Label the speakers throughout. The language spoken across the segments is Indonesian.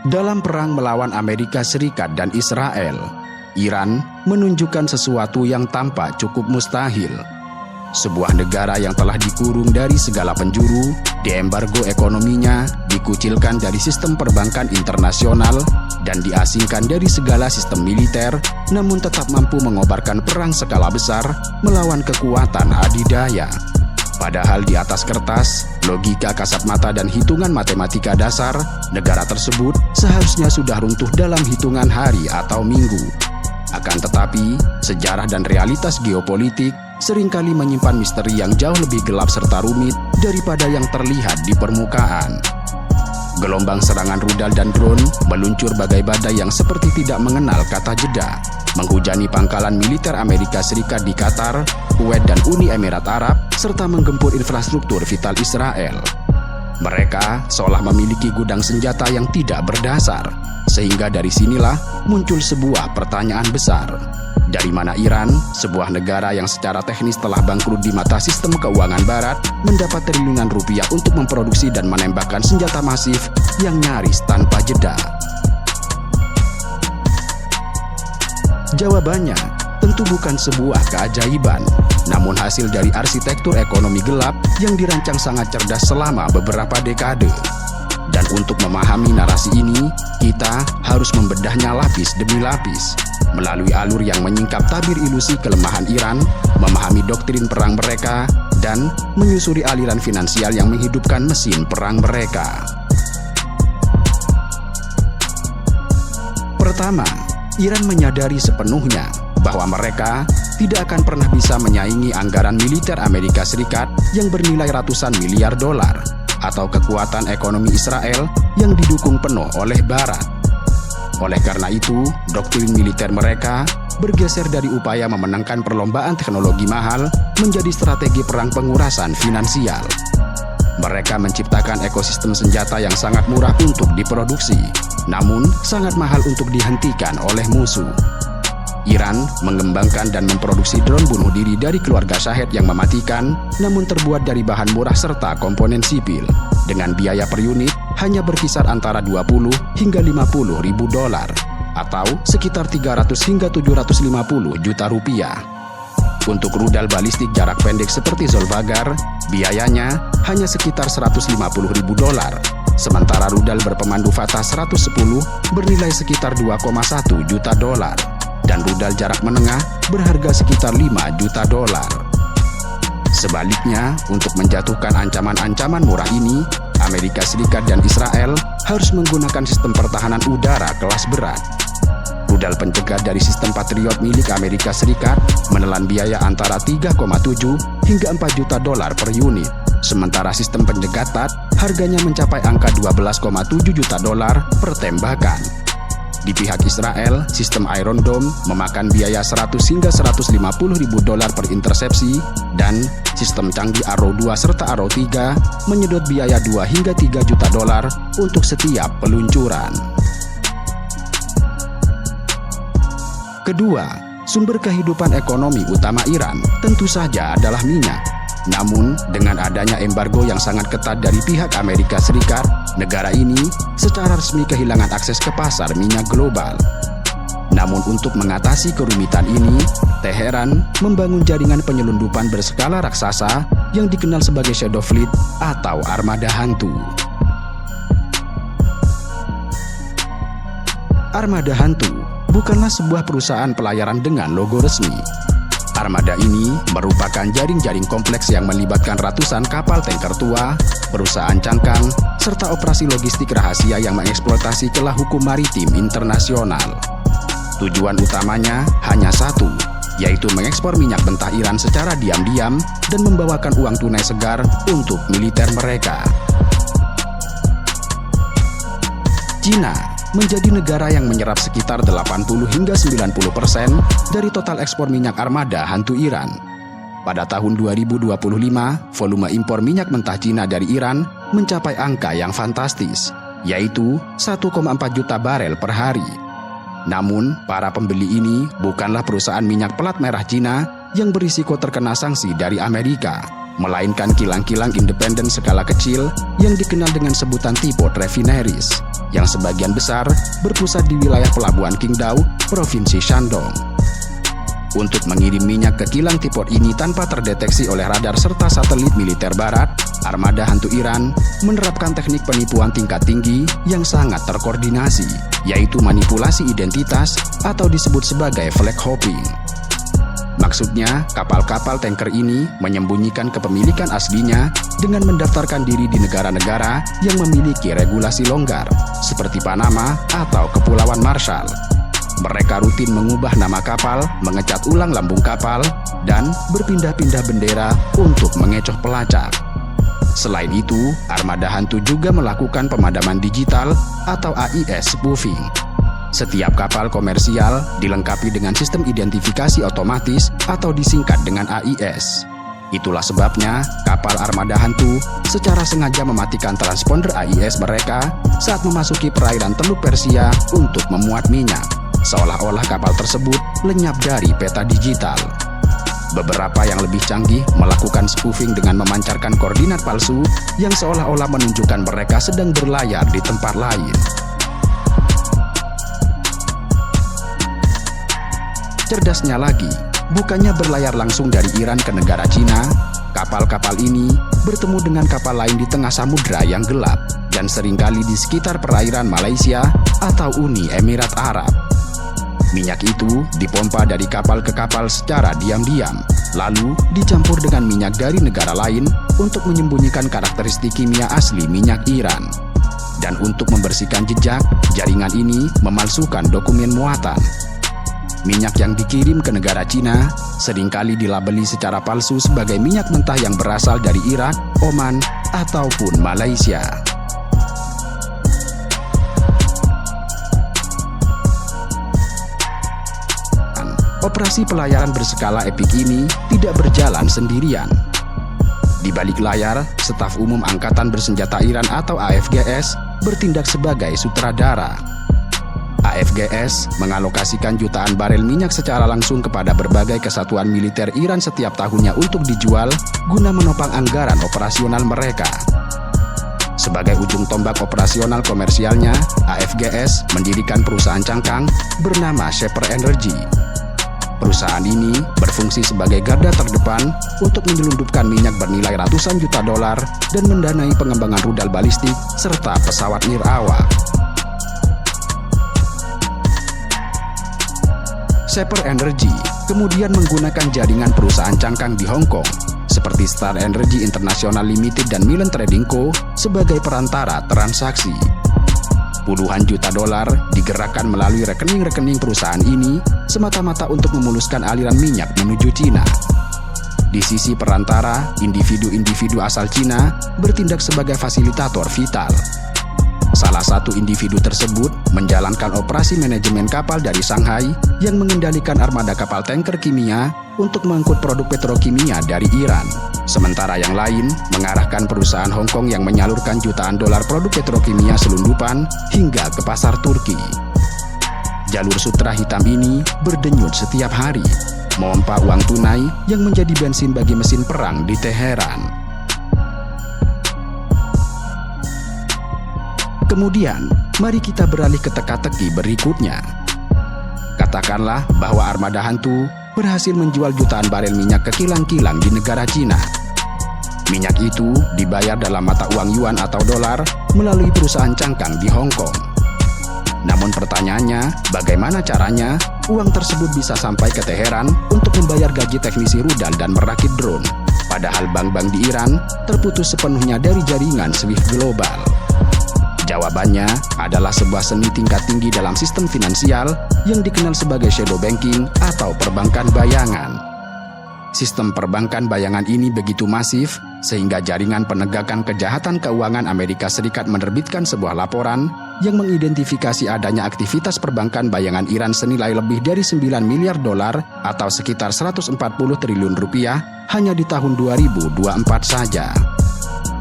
Speaker 1: Dalam perang melawan Amerika Serikat dan Israel, Iran menunjukkan sesuatu yang tampak cukup mustahil. Sebuah negara yang telah dikurung dari segala penjuru, diembargo ekonominya, dikucilkan dari sistem perbankan internasional, dan diasingkan dari segala sistem militer, namun tetap mampu mengobarkan perang skala besar melawan kekuatan adidaya. Padahal di atas kertas, logika kasat mata dan hitungan matematika dasar, negara tersebut seharusnya sudah runtuh dalam hitungan hari atau minggu. Akan tetapi, sejarah dan realitas geopolitik seringkali menyimpan misteri yang jauh lebih gelap serta rumit daripada yang terlihat di permukaan. Gelombang serangan rudal dan drone meluncur bagai badai yang seperti tidak mengenal kata jeda, menghujani pangkalan militer Amerika Serikat di Qatar, Kuwait dan Uni Emirat Arab, serta menggempur infrastruktur vital Israel. Mereka seolah memiliki gudang senjata yang tidak berdasar, sehingga dari sinilah muncul sebuah pertanyaan besar. Dari mana Iran, sebuah negara yang secara teknis telah bangkrut di mata sistem keuangan barat, mendapat triliunan rupiah untuk memproduksi dan menembakkan senjata masif yang nyaris tanpa jeda? Jawabannya tentu bukan sebuah keajaiban, namun hasil dari arsitektur ekonomi gelap yang dirancang sangat cerdas selama beberapa dekade. Dan untuk memahami narasi ini, kita harus membedahnya lapis demi lapis, melalui alur yang menyingkap tabir ilusi kelemahan Iran, memahami doktrin perang mereka, dan menyusuri aliran finansial yang menghidupkan mesin perang mereka. Pertama, Iran menyadari sepenuhnya bahwa mereka tidak akan pernah bisa menyaingi anggaran militer Amerika Serikat yang bernilai ratusan miliar dolar, atau kekuatan ekonomi Israel yang didukung penuh oleh Barat. Oleh karena itu, doktrin militer mereka bergeser dari upaya memenangkan perlombaan teknologi mahal menjadi strategi perang pengurasan finansial. Mereka menciptakan ekosistem senjata yang sangat murah untuk diproduksi, namun sangat mahal untuk dihentikan oleh musuh. Iran mengembangkan dan memproduksi drone bunuh diri dari keluarga Shahed yang mematikan, namun terbuat dari bahan murah serta komponen sipil, dengan biaya per unit hanya berkisar antara 20 hingga 50 ribu dolar, atau sekitar 300 hingga 750 juta rupiah. Untuk rudal balistik jarak pendek seperti Zolfaghar, biayanya hanya sekitar 150 ribu dolar, sementara rudal berpemandu Fatah 110 bernilai sekitar 2,1 juta dolar. Dan rudal jarak menengah berharga sekitar 5 juta dolar. Sebaliknya, untuk menjatuhkan ancaman-ancaman murah ini, Amerika Serikat dan Israel harus menggunakan sistem pertahanan udara kelas berat. Rudal pencegat dari sistem Patriot milik Amerika Serikat menelan biaya antara 3,7 hingga 4 juta dolar per unit, sementara sistem pencegat THAAD harganya mencapai angka 12,7 juta dolar per tembakan. Di pihak Israel, sistem Iron Dome memakan biaya 100 hingga 150 ribu dolar per intersepsi, dan sistem canggih Arrow 2 serta Arrow 3 menyedot biaya 2 hingga 3 juta dolar untuk setiap peluncuran. Kedua, sumber kehidupan ekonomi utama Iran tentu saja adalah minyak. Namun, dengan adanya embargo yang sangat ketat dari pihak Amerika Serikat, negara ini secara resmi kehilangan akses ke pasar minyak global. Namun untuk mengatasi kerumitan ini, Teheran membangun jaringan penyelundupan berskala raksasa yang dikenal sebagai Shadow Fleet atau armada hantu. Armada hantu bukanlah sebuah perusahaan pelayaran dengan logo resmi. Armada ini merupakan jaring-jaring kompleks yang melibatkan ratusan kapal tanker tua, perusahaan cangkang, serta operasi logistik rahasia yang mengeksploitasi celah hukum maritim internasional. Tujuan utamanya hanya satu, yaitu mengekspor minyak mentah Iran secara diam-diam dan membawakan uang tunai segar untuk militer mereka. Cina menjadi negara yang menyerap sekitar 80 hingga 90% dari total ekspor minyak armada hantu Iran. Pada tahun 2025, volume impor minyak mentah Cina dari Iran mencapai angka yang fantastis, yaitu 1,4 juta barel per hari. Namun, para pembeli ini bukanlah perusahaan minyak pelat merah Cina yang berisiko terkena sanksi dari Amerika, melainkan kilang-kilang independen skala kecil yang dikenal dengan sebutan tipe refineries, yang sebagian besar berpusat di wilayah Pelabuhan Qingdao, Provinsi Shandong. Untuk mengirim minyak ke kilang tipe ini tanpa terdeteksi oleh radar serta satelit militer barat, armada hantu Iran menerapkan teknik penipuan tingkat tinggi yang sangat terkoordinasi, yaitu manipulasi identitas atau disebut sebagai flag hopping. Maksudnya, kapal-kapal tanker ini menyembunyikan kepemilikan aslinya dengan mendaftarkan diri di negara-negara yang memiliki regulasi longgar, seperti Panama atau Kepulauan Marshall. Mereka rutin mengubah nama kapal, mengecat ulang lambung kapal, dan berpindah-pindah bendera untuk mengecoh pelacak. Selain itu, armada hantu juga melakukan pemadaman digital atau AIS spoofing. Setiap kapal komersial dilengkapi dengan sistem identifikasi otomatis atau disingkat dengan AIS. Itulah sebabnya kapal armada hantu secara sengaja mematikan transponder AIS mereka saat memasuki perairan Teluk Persia untuk memuat minyak, seolah-olah kapal tersebut lenyap dari peta digital. Beberapa yang lebih canggih melakukan spoofing dengan memancarkan koordinat palsu yang seolah-olah menunjukkan mereka sedang berlayar di tempat lain. Cerdasnya lagi, bukannya berlayar langsung dari Iran ke negara Cina, kapal-kapal ini bertemu dengan kapal lain di tengah samudra yang gelap dan seringkali di sekitar perairan Malaysia atau Uni Emirat Arab. Minyak itu dipompa dari kapal ke kapal secara diam-diam, lalu dicampur dengan minyak dari negara lain untuk menyembunyikan karakteristik kimia asli minyak Iran. Dan untuk membersihkan jejak, jaringan ini memalsukan dokumen muatan. Minyak yang dikirim ke negara Cina seringkali dilabeli secara palsu sebagai minyak mentah yang berasal dari Irak, Oman, ataupun Malaysia. Operasi pelayaran berskala epik ini tidak berjalan sendirian. Di balik layar, Staf Umum Angkatan Bersenjata Iran atau AFGS bertindak sebagai sutradara. AFGS mengalokasikan jutaan barel minyak secara langsung kepada berbagai kesatuan militer Iran setiap tahunnya untuk dijual guna menopang anggaran operasional mereka. Sebagai ujung tombak operasional komersialnya, AFGS mendirikan perusahaan cangkang bernama Shepherd Energy. Perusahaan ini berfungsi sebagai garda terdepan untuk menyelundupkan minyak bernilai ratusan juta dolar dan mendanai pengembangan rudal balistik serta pesawat nirawak. Shepherd Energy kemudian menggunakan jaringan perusahaan cangkang di Hong Kong seperti Star Energy International Limited dan Milan Trading Co. sebagai perantara transaksi. Puluhan juta dolar digerakkan melalui rekening-rekening perusahaan ini semata-mata untuk memuluskan aliran minyak menuju Cina. Di sisi perantara, individu-individu asal Cina bertindak sebagai fasilitator vital. Salah satu individu tersebut menjalankan operasi manajemen kapal dari Shanghai yang mengendalikan armada kapal tanker kimia untuk mengangkut produk petrokimia dari Iran. Sementara yang lain mengarahkan perusahaan Hong Kong yang menyalurkan jutaan dolar produk petrokimia selundupan hingga ke pasar Turki. Jalur sutra hitam ini berdenyut setiap hari, memompa uang tunai yang menjadi bensin bagi mesin perang di Teheran. Kemudian, mari kita beralih ke teka-teki berikutnya. Katakanlah bahwa armada hantu berhasil menjual jutaan barel minyak ke kilang-kilang di negara Cina. Minyak itu dibayar dalam mata uang yuan atau dolar melalui perusahaan cangkang di Hong Kong. Namun pertanyaannya, bagaimana caranya uang tersebut bisa sampai ke Teheran untuk membayar gaji teknisi rudal dan merakit drone? Padahal bank-bank di Iran terputus sepenuhnya dari jaringan SWIFT global. Jawabannya adalah sebuah seni tingkat tinggi dalam sistem finansial yang dikenal sebagai shadow banking atau perbankan bayangan. Sistem perbankan bayangan ini begitu masif sehingga jaringan penegakan kejahatan keuangan Amerika Serikat menerbitkan sebuah laporan yang mengidentifikasi adanya aktivitas perbankan bayangan Iran senilai lebih dari 9 miliar dolar atau sekitar 140 triliun rupiah hanya di tahun 2024 saja.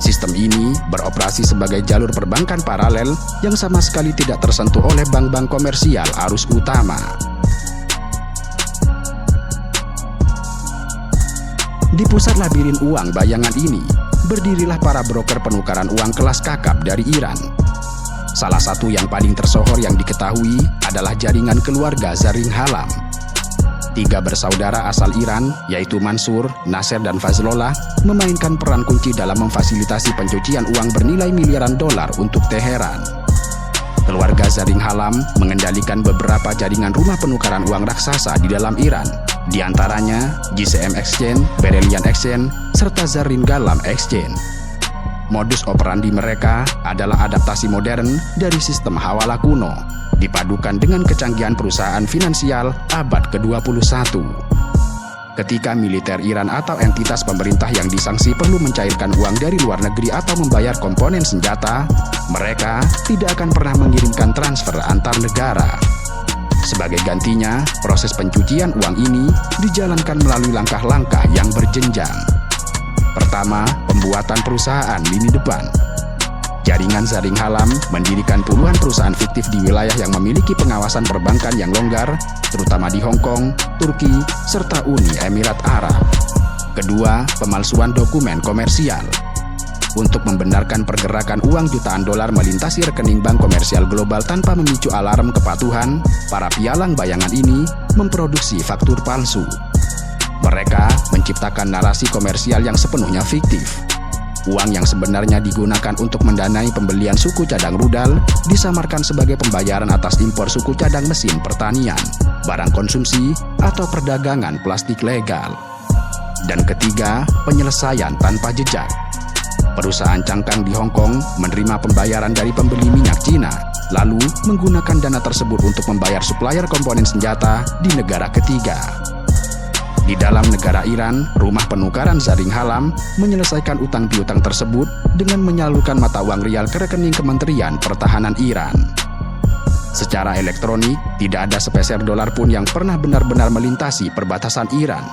Speaker 1: Sistem ini beroperasi sebagai jalur perbankan paralel yang sama sekali tidak tersentuh oleh bank-bank komersial arus utama. Di pusat labirin uang bayangan ini, berdirilah para broker penukaran uang kelas kakap dari Iran. Salah satu yang paling tersohor yang diketahui adalah jaringan keluarga Zaring Halam. 3 bersaudara asal Iran, yaitu Mansur, Nasser, dan Fazlollah, memainkan peran kunci dalam memfasilitasi pencucian uang bernilai miliaran dolar untuk Teheran. Keluarga Zaring Halam mengendalikan beberapa jaringan rumah penukaran uang raksasa di dalam Iran, di antaranya GCM Exchange, Berelian Exchange, serta Zarin Galam Exchange. Modus operandi mereka adalah adaptasi modern dari sistem hawalah kuno, dipadukan dengan kecanggihan perusahaan finansial abad ke-21. Ketika militer Iran atau entitas pemerintah yang disangsi perlu mencairkan uang dari luar negeri atau membayar komponen senjata, mereka tidak akan pernah mengirimkan transfer antar negara. Sebagai gantinya, proses pencucian uang ini dijalankan melalui langkah-langkah yang berjenjang. Pertama, pembuatan perusahaan lini depan. Jaringan Zaring Halam mendirikan puluhan perusahaan fiktif di wilayah yang memiliki pengawasan perbankan yang longgar, terutama di Hong Kong, Turki, serta Uni Emirat Arab. Kedua, pemalsuan dokumen komersial. Untuk membenarkan pergerakan uang jutaan dolar melintasi rekening bank komersial global tanpa memicu alarm kepatuhan, para pialang bayangan ini memproduksi faktur palsu. Mereka menciptakan narasi komersial yang sepenuhnya fiktif. Uang yang sebenarnya digunakan untuk mendanai pembelian suku cadang rudal disamarkan sebagai pembayaran atas impor suku cadang mesin pertanian, barang konsumsi, atau perdagangan plastik legal. Dan ketiga, penyelesaian tanpa jejak. Perusahaan cangkang di Hong Kong menerima pembayaran dari pembeli minyak Cina, lalu menggunakan dana tersebut untuk membayar supplier komponen senjata di negara ketiga. Di dalam negara Iran, rumah penukaran Zaring Halam menyelesaikan utang piutang tersebut dengan menyalurkan mata uang rial ke rekening Kementerian Pertahanan Iran. Secara elektronik, tidak ada sepeser dolar pun yang pernah benar-benar melintasi perbatasan Iran.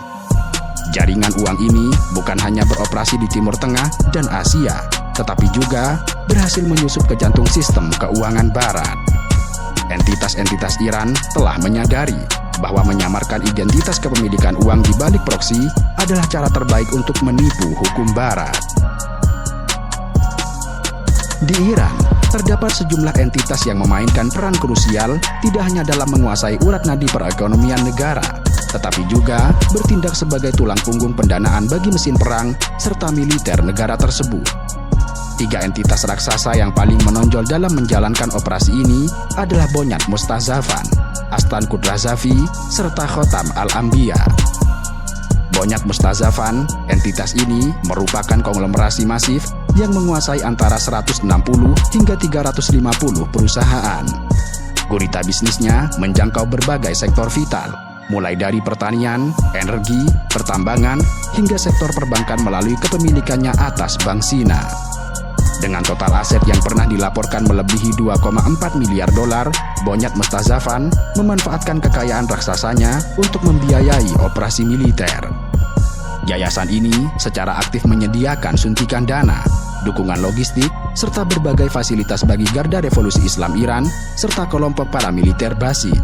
Speaker 1: Jaringan uang ini bukan hanya beroperasi di Timur Tengah dan Asia, tetapi juga berhasil menyusup ke jantung sistem keuangan Barat. Entitas-entitas Iran telah menyadari bahwa menyamarkan identitas kepemilikan uang di balik proksi adalah cara terbaik untuk menipu hukum Barat. Di Iran, terdapat sejumlah entitas yang memainkan peran krusial tidak hanya dalam menguasai urat nadi perekonomian negara, tetapi juga bertindak sebagai tulang punggung pendanaan bagi mesin perang serta militer negara tersebut. 3 entitas raksasa yang paling menonjol dalam menjalankan operasi ini adalah Bonyat Mustazafan, Astan Kudrazavi, serta Khotam Al-Anbiya. Bonyat Mustazafan, entitas ini merupakan konglomerasi masif yang menguasai antara 160 hingga 350 perusahaan. Gurita bisnisnya menjangkau berbagai sektor vital, mulai dari pertanian, energi, pertambangan, hingga sektor perbankan melalui kepemilikannya atas Bank Sina. Dengan total aset yang pernah dilaporkan melebihi 2,4 miliar dolar, Bonyat Mustazafan memanfaatkan kekayaan raksasanya untuk membiayai operasi militer. Yayasan ini secara aktif menyediakan suntikan dana, dukungan logistik, serta berbagai fasilitas bagi Garda Revolusi Islam Iran serta kelompok paramiliter Basij.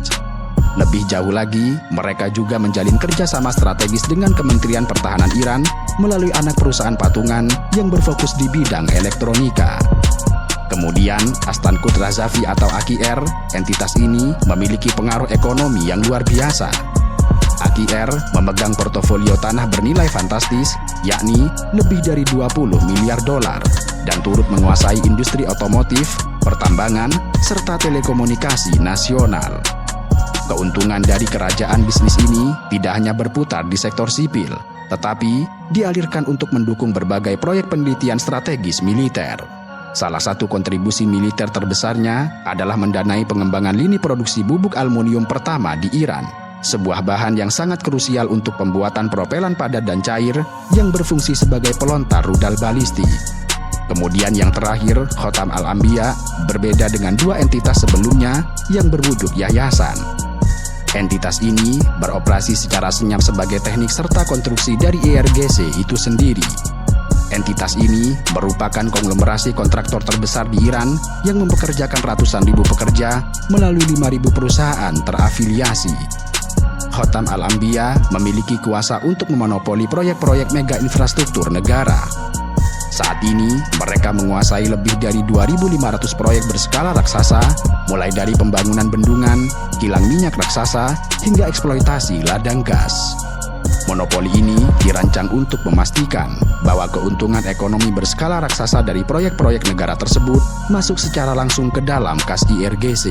Speaker 1: Lebih jauh lagi, mereka juga menjalin kerjasama strategis dengan Kementerian Pertahanan Iran melalui anak perusahaan patungan yang berfokus di bidang elektronika. Kemudian, Astan Kudrazavi atau AKR, entitas ini memiliki pengaruh ekonomi yang luar biasa. AKR memegang portofolio tanah bernilai fantastis, yakni lebih dari 20 miliar dolar, dan turut menguasai industri otomotif, pertambangan, serta telekomunikasi nasional. Keuntungan dari kerajaan bisnis ini tidak hanya berputar di sektor sipil, tetapi dialirkan untuk mendukung berbagai proyek penelitian strategis militer. Salah satu kontribusi militer terbesarnya adalah mendanai pengembangan lini produksi bubuk aluminium pertama di Iran, sebuah bahan yang sangat krusial untuk pembuatan propelan padat dan cair yang berfungsi sebagai pelontar rudal balistik. Kemudian yang terakhir, Khotam Al-Anbiya berbeda dengan 2 entitas sebelumnya yang berwujud yayasan. Entitas ini beroperasi secara senyap sebagai teknik serta konstruksi dari IRGC itu sendiri. Entitas ini merupakan konglomerasi kontraktor terbesar di Iran yang mempekerjakan ratusan ribu pekerja melalui 5.000 perusahaan terafiliasi. Hotham Al-Anbiya memiliki kuasa untuk memonopoli proyek-proyek mega infrastruktur negara. Saat ini, mereka menguasai lebih dari 2.500 proyek berskala raksasa, mulai dari pembangunan bendungan, kilang minyak raksasa, hingga eksploitasi ladang gas. Monopoli ini dirancang untuk memastikan bahwa keuntungan ekonomi berskala raksasa dari proyek-proyek negara tersebut masuk secara langsung ke dalam kas IRGC.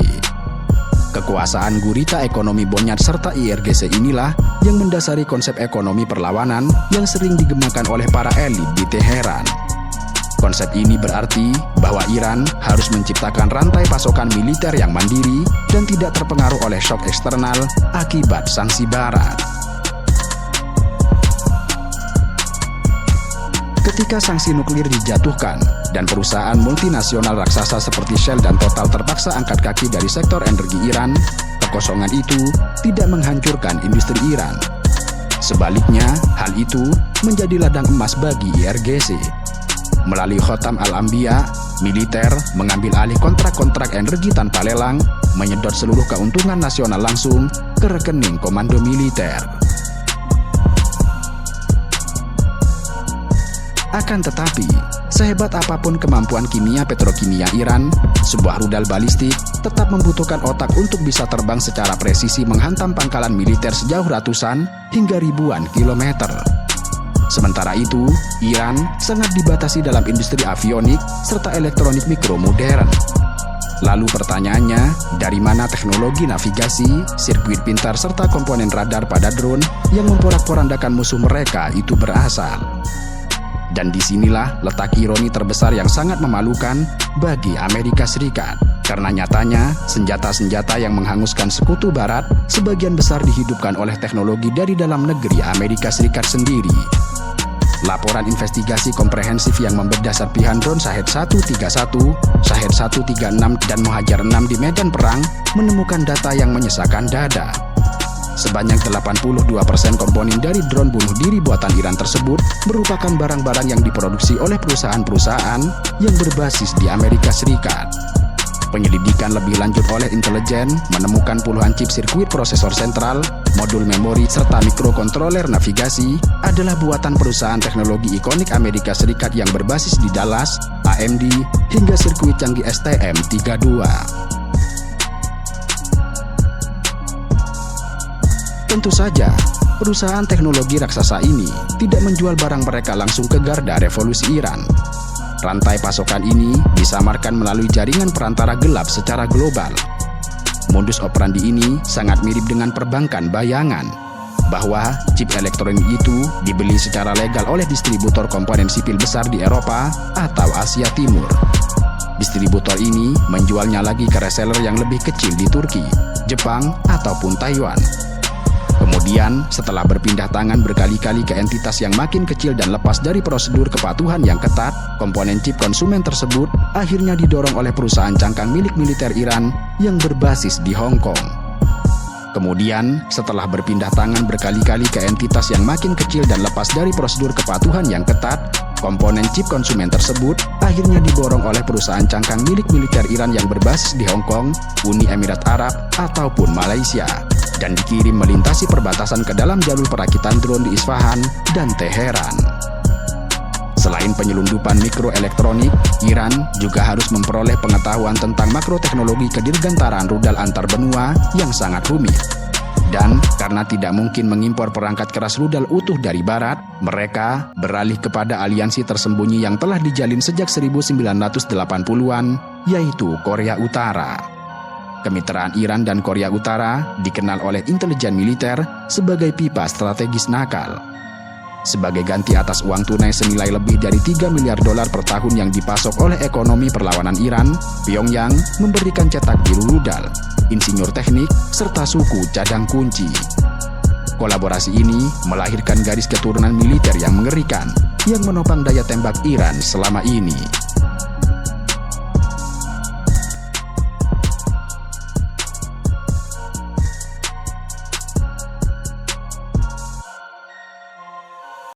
Speaker 1: Kekuasaan gurita ekonomi Bonyat serta IRGC inilah yang mendasari konsep ekonomi perlawanan yang sering digemakan oleh para elit di Teheran. Konsep ini berarti bahwa Iran harus menciptakan rantai pasokan militer yang mandiri dan tidak terpengaruh oleh shock eksternal akibat sanksi Barat. Ketika sanksi nuklir dijatuhkan dan perusahaan multinasional raksasa seperti Shell dan Total terpaksa angkat kaki dari sektor energi Iran, kekosongan itu tidak menghancurkan industri Iran. Sebaliknya, hal itu menjadi ladang emas bagi IRGC. Melalui Hotham Al-Anbiya, militer mengambil alih kontrak-kontrak energi tanpa lelang, menyedot seluruh keuntungan nasional langsung ke rekening komando militer. Akan tetapi, sehebat apapun kemampuan kimia petrokimia Iran, sebuah rudal balistik tetap membutuhkan otak untuk bisa terbang secara presisi menghantam pangkalan militer sejauh ratusan hingga ribuan kilometer. Sementara itu, Iran sangat dibatasi dalam industri avionik serta elektronik mikro modern. Lalu pertanyaannya, dari mana teknologi navigasi, sirkuit pintar serta komponen radar pada drone yang memporak-porandakan musuh mereka itu berasal? Dan disinilah letak ironi terbesar yang sangat memalukan bagi Amerika Serikat. Karena nyatanya, senjata-senjata yang menghanguskan sekutu Barat sebagian besar dihidupkan oleh teknologi dari dalam negeri Amerika Serikat sendiri. Laporan investigasi komprehensif yang membedah serpihan drone Shahed 131, Shahed 136, dan Mohajer 6 di medan perang menemukan data yang menyesakan dada. Sebanyak 82% komponen dari drone bunuh diri buatan Iran tersebut merupakan barang-barang yang diproduksi oleh perusahaan-perusahaan yang berbasis di Amerika Serikat. Penyelidikan lebih lanjut oleh intelijen menemukan puluhan chip sirkuit prosesor sentral, modul memori, serta mikrokontroler navigasi adalah buatan perusahaan teknologi ikonik Amerika Serikat yang berbasis di Dallas, AMD, hingga sirkuit canggih STM32. Tentu saja, perusahaan teknologi raksasa ini tidak menjual barang mereka langsung ke garda revolusi Iran. Rantai pasokan ini disamarkan melalui jaringan perantara gelap secara global. Modus operandi ini sangat mirip dengan perbankan bayangan, bahwa chip elektronik itu dibeli secara legal oleh distributor komponen sipil besar di Eropa atau Asia Timur. Distributor ini menjualnya lagi ke reseller yang lebih kecil di Turki, Jepang, ataupun Taiwan. Kemudian, setelah berpindah tangan berkali-kali ke entitas yang makin kecil dan lepas dari prosedur kepatuhan yang ketat, komponen chip konsumen tersebut akhirnya didorong oleh perusahaan cangkang milik militer Iran yang berbasis di Hong Kong. Kemudian, setelah berpindah tangan berkali-kali ke entitas yang makin kecil dan lepas dari prosedur kepatuhan yang ketat, komponen chip konsumen tersebut akhirnya diborong oleh perusahaan cangkang milik militer Iran yang berbasis di Hong Kong, Uni Emirat Arab, ataupun Malaysia, dan dikirim melintasi perbatasan ke dalam jalur perakitan drone di Isfahan dan Teheran. Selain penyelundupan mikroelektronik, Iran juga harus memperoleh pengetahuan tentang makroteknologi kedirgantaraan rudal antar benua yang sangat rumit. Dan karena tidak mungkin mengimpor perangkat keras rudal utuh dari Barat, mereka beralih kepada aliansi tersembunyi yang telah dijalin sejak 1980-an, yaitu Korea Utara. Kemitraan Iran dan Korea Utara dikenal oleh intelijen militer sebagai pipa strategis nakal. Sebagai ganti atas uang tunai senilai lebih dari 3 miliar dolar per tahun yang dipasok oleh ekonomi perlawanan Iran, Pyongyang memberikan cetak biru rudal, insinyur teknik, serta suku cadang kunci. Kolaborasi ini melahirkan garis keturunan militer yang mengerikan yang menopang daya tembak Iran selama ini.